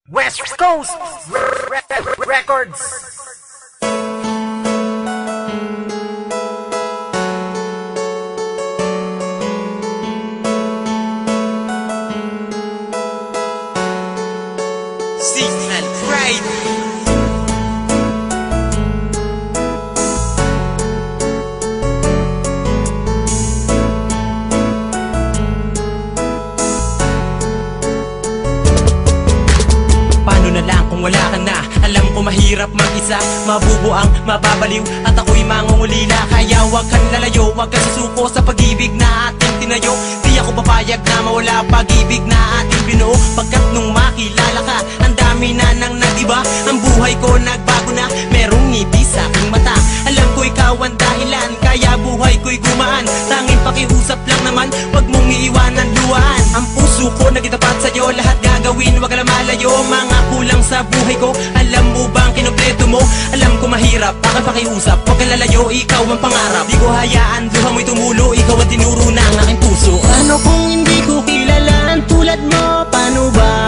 West Coast Records. Signal Pride. Paano na lang kung wala ka na? Alam ko mahirap mag-isa, mabubuang, mababaliw at ako'y mangungulila. Kaya huwag kang lalayo, huwag kang susuko sa pag-ibig na ating tinayo. Di ako papayag na mawala pag-ibig na ating binuo. Pagkat nung makilala ka, ang dami na nang nag-iba. Ang buhay ko nagbago na, merong ngiti sa aking mata. Alam ko ikaw ang dahilan, kaya buhay ko'y gumaan. Tanging pakiusap lang naman, huwag mong iiwanan luhaan. Ang puso ko nagitapat sa'yo, lahat gagawin, huwag ka lang malayo. Mga kulang sa buhay ko, alam mo bang kinumpleto mo? Alam ko mahirap, aking pakiusap, huwag kang lalayo, ikaw ang pangarap. Di ko hayaan, luha mo'y tumulo, ikaw ang tinuro ng aking puso. Paano kung hindi ko kilala ang tulad mo?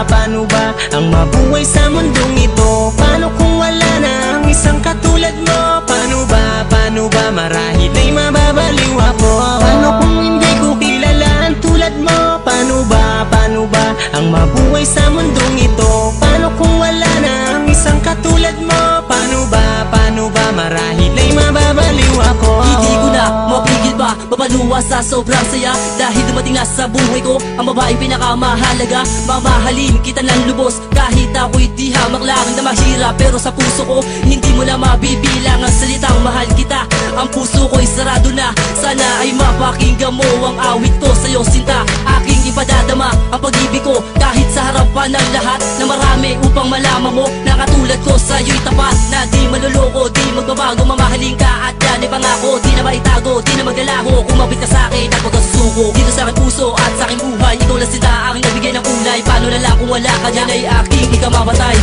Paano ba ang mabuhay sa mundong ito? Paano kung wala na ang isang katulad mo? Paano ba marahil ay mababaliw ako? Paano kung hindi ko kilala ang tulad mo? Paano ba ang mabuhay sa mundong ito? Paano kung wala na ang isang katulad mo? Paano ba marahil ay mababaliw ako? Hindi ko na mapigil pa, mapaluwa sa sobrang saya. Dahil dumating na sa buhay ko ang babaeng pinakamahalaga. Mamahalin kita ng lubos kahit ako'y di hamak lang na mahirap. Pero sa puso ko hindi mo na mabibilang ang salitang mahal kita. Ang puso ko'y sarado na, sana ay mapakinggan mo ang awit ko sa'yo sinta. Aking ipadadama ang pag-ibig ko kahit sa harapan ng lahat na marami, upang malaman mo na katulad ko sa'yo'y tapat. Na di maluloko, di magbabago, mamahalin ka at yan ay pangako. Di na maitago, di na maglalaho, kumabit ka sa'kin at huwag kang susuko. Dito sa aking puso at sa aking buhay, ikaw lang sila aking nagbigay ng kulay. Paano na lang kung wala ka dyan ay aking ikamamatay.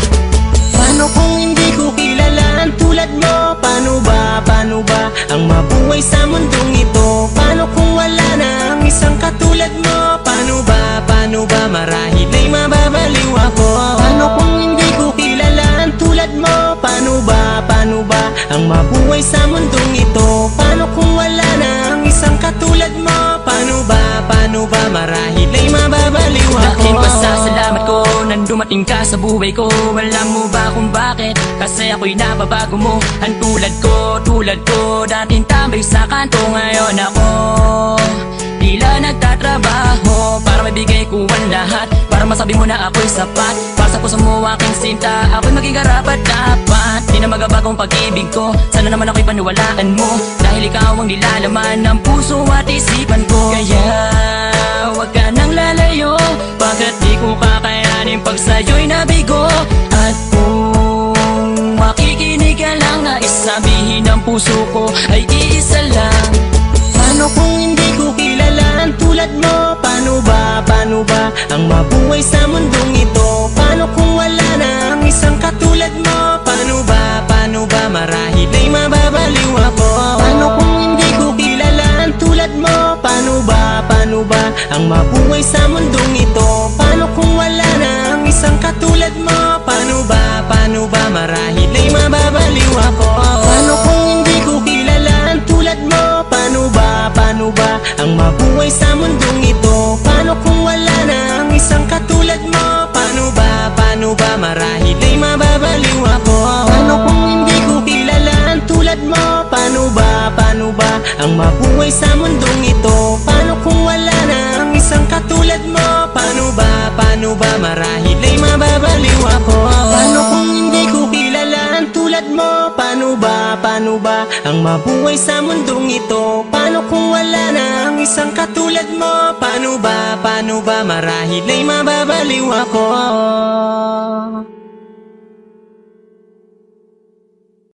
Paano kung hindi ko kilala ang tulad mo? Paano ba ang mabuhay sa mundong ito? Paano kung wala na ang isang katulad mo? Paano ba marahil ay mababaliw ako? Paano kung hindi ko kilala ang tulad mo? Paano ba ang mabuhay sa mundong ito? Paano kung wala na ang isang katulad mo? Paano ba marahil ay mababaliw ako? Dahil pasasalamat ko nang dumating ka sa buhay ko. Alam mo ba kung bakit? Kasi ako'y nababago mo. Ang tulad ko dating tambay sa kanto. Ngayon ako tila nagtatrabaho para mabigay ko ang lahat, para masabi mo na ako'y sapat. Para sa puso mo aking sinta, ako'y maging karapat dapat. Di na magabagong pag-ibig ko, sana naman ako'y paniwalaan mo. Dahil ikaw ang nilalaman ng puso at isipan ko. Kaya huwag ka nang lalayo, bakit di ko kakayanin pag sa'yo'y nabigo? At kung makikinig ka lang, nais sabihin ng puso ko ay iisa lang. Paano kung hindi ko kilala ang tulad mo? Paano ba ang mabuhay sa mundong ito? Paano kung wala na ang isang katulad mo? Paano ba marahil ay mababaliw ako? Paano kung hindi ko kilala ang tulad mo? Paano ba ang mabuhay sa mundong ito? Paano kung wala na ang isang katulad mo? Paano ba marahil ay mababaliw ako? Paano kung hindi ko kilala ang tulad mo? Paano ba ang mabuhay sa mundong ito? Paano kung wala na ang isang katulad mo? Paano ba marahil ay mababaliw ako? Paano kung hindi ko kilala ang tulad mo? Paano ba ang mabuhay sa mundong ito? Paano kung wala na ang isang katulad mo? Paano ba marahil ay mababaliw ako? Paano kung hindi ko kilala ang tulad mo? Paano ba ang mabuhay sa mundong ito? Paano kung wala na ang isang katulad mo? Paano ba marahil ay mababaliw ako?